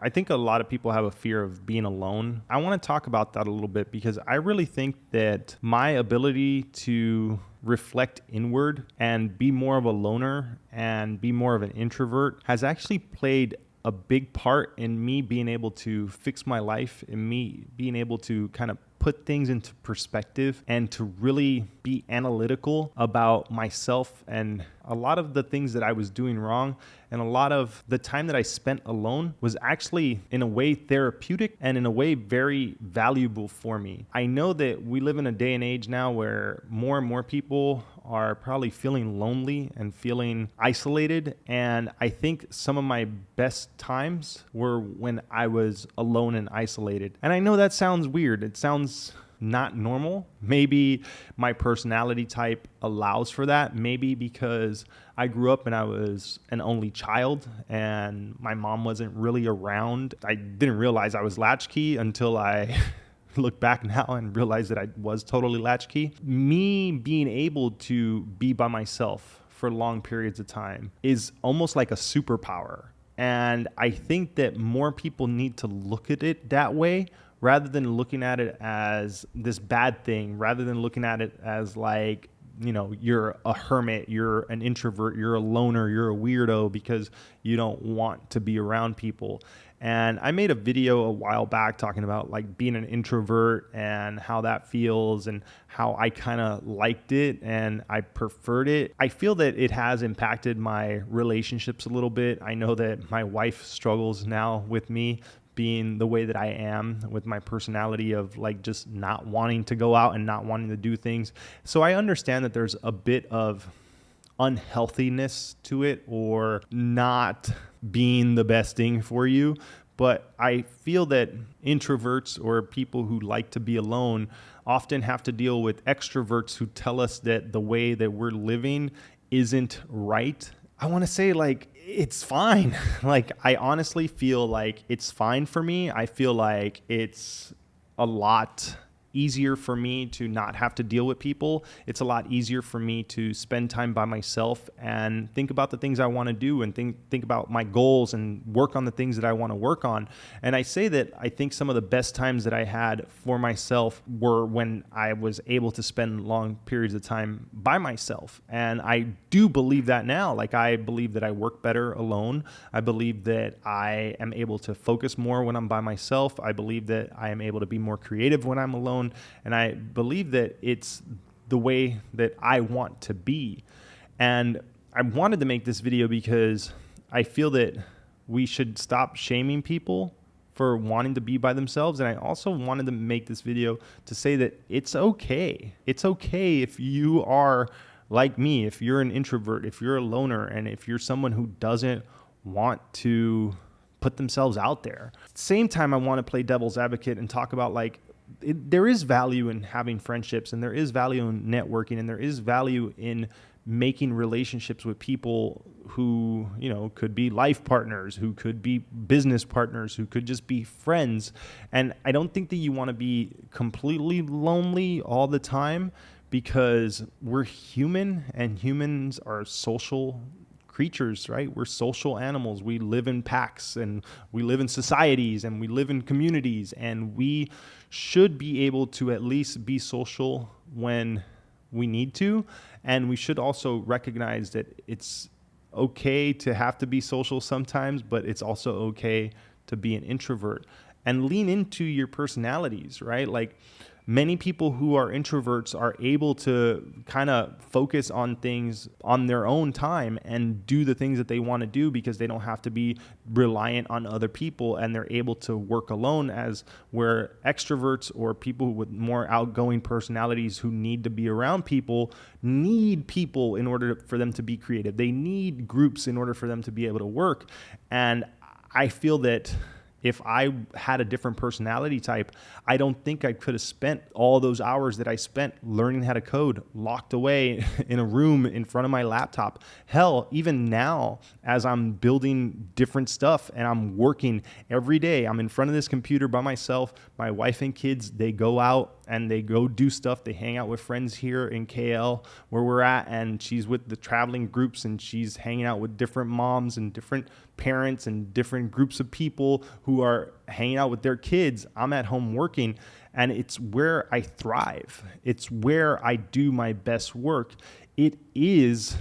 I think a lot of people have a fear of being alone. I want to talk about that a little bit because I really think that my ability to reflect inward and be more of a loner and be more of an introvert has actually played a big part in me being able to fix my life and me being able to kind of put things into perspective and to really be analytical about myself and a lot of the things that I was doing wrong. And a lot of the time that I spent alone was actually in a way therapeutic and in a way very valuable for me. I know that we live in a day and age now where more and more people are probably feeling lonely and feeling isolated. And I think some of my best times were when I was alone and isolated. And I know that sounds weird. It sounds not normal. Maybe my personality type allows for that. Maybe because I grew up and I was an only child and my mom wasn't really around. I didn't realize I was latchkey until I look back now and realize that I was totally latchkey. Me being able to be by myself for long periods of time is almost like a superpower. And I think that more people need to look at it that way rather than looking at it as this bad thing, rather than looking at it as like, you know, you're a hermit, you're an introvert, you're a loner, you're a weirdo because you don't want to be around people. And I made a video a while back talking about like being an introvert and how that feels and how I kind of liked it and I preferred it. I feel that it has impacted my relationships a little bit. I know that my wife struggles now with me being the way that I am with my personality of like just not wanting to go out and not wanting to do things. So I understand that there's a bit of unhealthiness to it or not being the best thing for you. But I feel that introverts or people who like to be alone often have to deal with extroverts who tell us that the way that we're living isn't right. I want to say like, it's fine. Like, I honestly feel like it's fine for me. I feel like it's a lot easier for me to not have to deal with people. It's a lot easier for me to spend time by myself and think about the things I want to do and think about my goals and work on the things that I want to work on. And I say that I think some of the best times that I had for myself were when I was able to spend long periods of time by myself. And I do believe that now. Like, I believe that I work better alone. I believe that I am able to focus more when I'm by myself. I believe that I am able to be more creative when I'm alone. And I believe that it's the way that I want to be. And I wanted to make this video because I feel that we should stop shaming people for wanting to be by themselves. And I also wanted to make this video to say that it's okay. It's okay if you are like me, if you're an introvert, if you're a loner, and if you're someone who doesn't want to put themselves out there. At the same time, I want to play devil's advocate and talk about like, there is value in having friendships and there is value in networking and there is value in making relationships with people who, you know, could be life partners, who could be business partners, who could just be friends. And I don't think that you want to be completely lonely all the time because we're human and humans are social creatures, right? We're social animals. We live in packs and we live in societies and we live in communities, and we should be able to at least be social when we need to. And we should also recognize that it's okay to have to be social sometimes, but it's also okay to be an introvert and lean into your personalities, right? Like, many people who are introverts are able to kind of focus on things on their own time and do the things that they want to do because they don't have to be reliant on other people, and they're able to work alone, as where extroverts or people with more outgoing personalities who need to be around people need people in order for them to be creative. They need groups in order for them to be able to work. And I feel that if I had a different personality type, I don't think I could have spent all those hours that I spent learning how to code locked away in a room in front of my laptop. Hell, even now, as I'm building different stuff and I'm working every day, I'm in front of this computer by myself. My wife and kids, they go out and they go do stuff. They hang out with friends here in KL where we're at, and she's with the traveling groups, and she's hanging out with different moms and different parents and different groups of people who are hanging out with their kids. I'm at home working, and it's where I thrive. It's where I do my best work. It is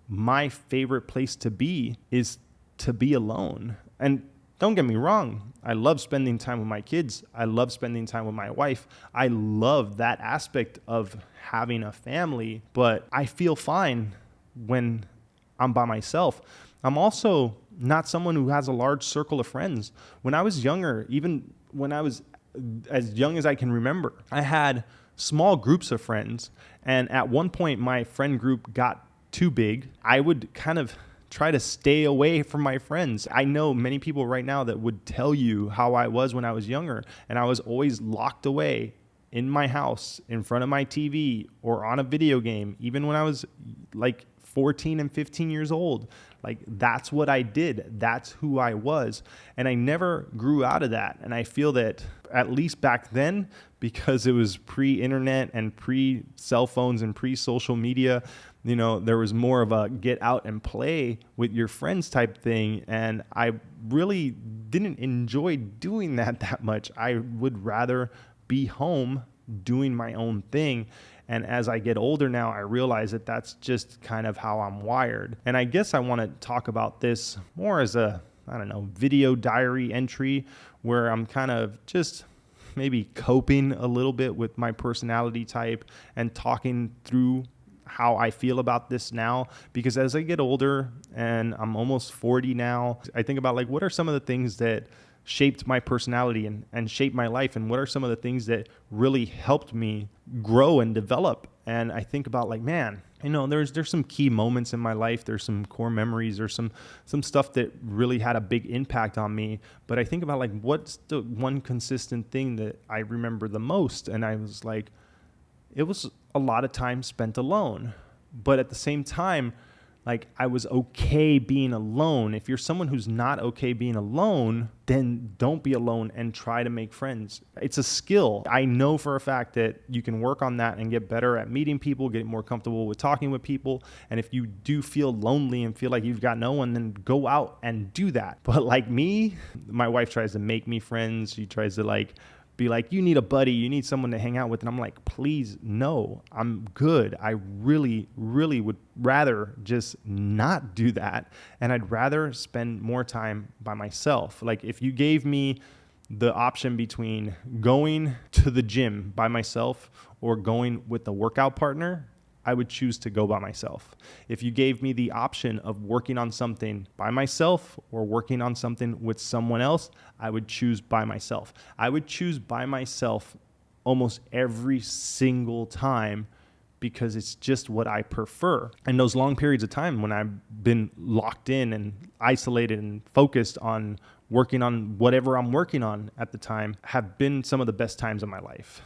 my favorite place to be, is to be alone. And don't get me wrong, I love spending time with my kids. I love spending time with my wife. I love that aspect of having a family, but I feel fine when I'm by myself. I'm also not someone who has a large circle of friends. When I was younger, even when I was as young as I can remember, I had small groups of friends. And at one point, my friend group got too big. I would kind of try to stay away from my friends. I know many people right now that would tell you how I was when I was younger, and I was always locked away in my house, in front of my TV, or on a video game, even when I was like 14 and 15 years old. Like, that's what I did. That's who I was. And I never grew out of that. And I feel that at least back then, because it was pre-internet and pre-cell phones and pre-social media, you know, there was more of a get out and play with your friends type thing. And I really didn't enjoy doing that much. I would rather be home doing my own thing. And as I get older now, I realize that that's just kind of how I'm wired. And I guess I want to talk about this more as a, video diary entry where I'm kind of just maybe coping a little bit with my personality type and talking through how I feel about this now. Because as I get older, and I'm almost 40 now, I think about like, what are some of the things that shaped my personality and shaped my life, and what are some of the things that really helped me grow and develop. And I think about like, man, there's some key moments in my life. There's some core memories or some stuff that really had a big impact on me. But I think about like, what's the one consistent thing that I remember the most? And I was like, it was a lot of time spent alone. But at the same time, like, I was okay being alone. If you're someone who's not okay being alone, then don't be alone and try to make friends. It's a skill. I know for a fact that you can work on that and get better at meeting people, get more comfortable with talking with people. And if you do feel lonely and feel like you've got no one, then go out and do that. But like me, my wife tries to make me friends. She tries to like be like, you need a buddy, you need someone to hang out with. And I'm like, please, no, I'm good. I really, really would rather just not do that. And I'd rather spend more time by myself. Like, if you gave me the option between going to the gym by myself or going with a workout partner, I would choose to go by myself. If you gave me the option of working on something by myself or working on something with someone else, I would choose by myself. I would choose by myself almost every single time because it's just what I prefer. And those long periods of time when I've been locked in and isolated and focused on working on whatever I'm working on at the time have been some of the best times of my life.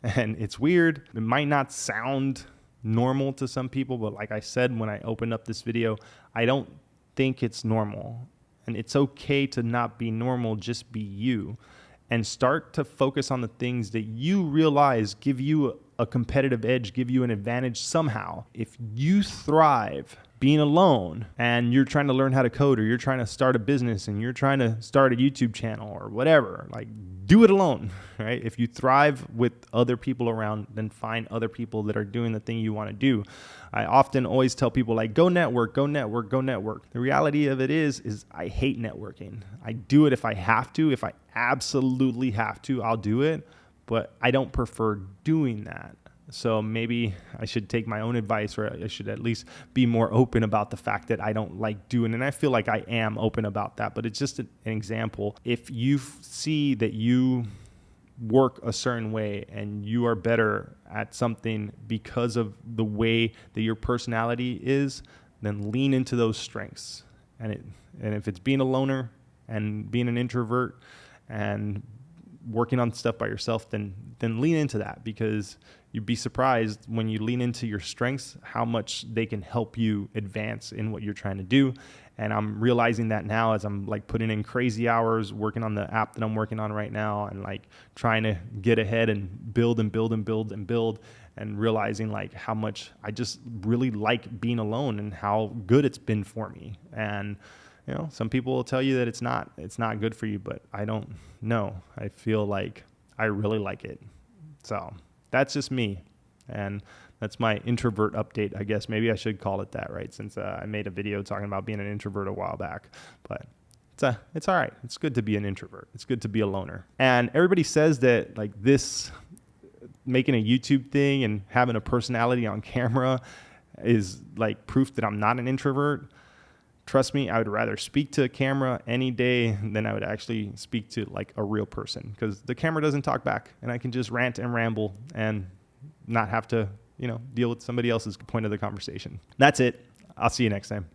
And it's weird. It might not sound normal to some people, but like I said when I opened up this video, I don't think it's normal. And it's okay to not be normal, just be you. And start to focus on the things that you realize give you a competitive edge, give you an advantage somehow. If you thrive being alone and you're trying to learn how to code, or you're trying to start a business and you're trying to start a YouTube channel or whatever, like, do it alone, right? If you thrive with other people around, then find other people that are doing the thing you want to do. I often always tell people like, go network, go network, go network. The reality of it is I hate networking. I do it if I have to. If I absolutely have to, I'll do it, but I don't prefer doing that. So maybe I should take my own advice, or I should at least be more open about the fact that I don't like doing it. And I feel like I am open about that, but it's just an example. If you see that you work a certain way and you are better at something because of the way that your personality is, then lean into those strengths. And if it's being a loner and being an introvert and working on stuff by yourself, then lean into that, because you'd be surprised when you lean into your strengths how much they can help you advance in what you're trying to do. And I'm realizing that now as I'm like putting in crazy hours working on the app that I'm working on right now, and like trying to get ahead and build and build and build and build, and realizing like how much I just really like being alone and how good it's been for me. And you know, some people will tell you that it's not good for you, but I don't know. I feel like I really like it. So that's just me. And that's my introvert update, I guess. Maybe I should call it that, right? Since I made a video talking about being an introvert a while back. But it's all right. It's good to be an introvert. It's good to be a loner. And everybody says that like this, making a YouTube thing and having a personality on camera is like proof that I'm not an introvert. Trust me, I would rather speak to a camera any day than I would actually speak to like a real person, because the camera doesn't talk back and I can just rant and ramble and not have to, deal with somebody else's point of the conversation. That's it. I'll see you next time.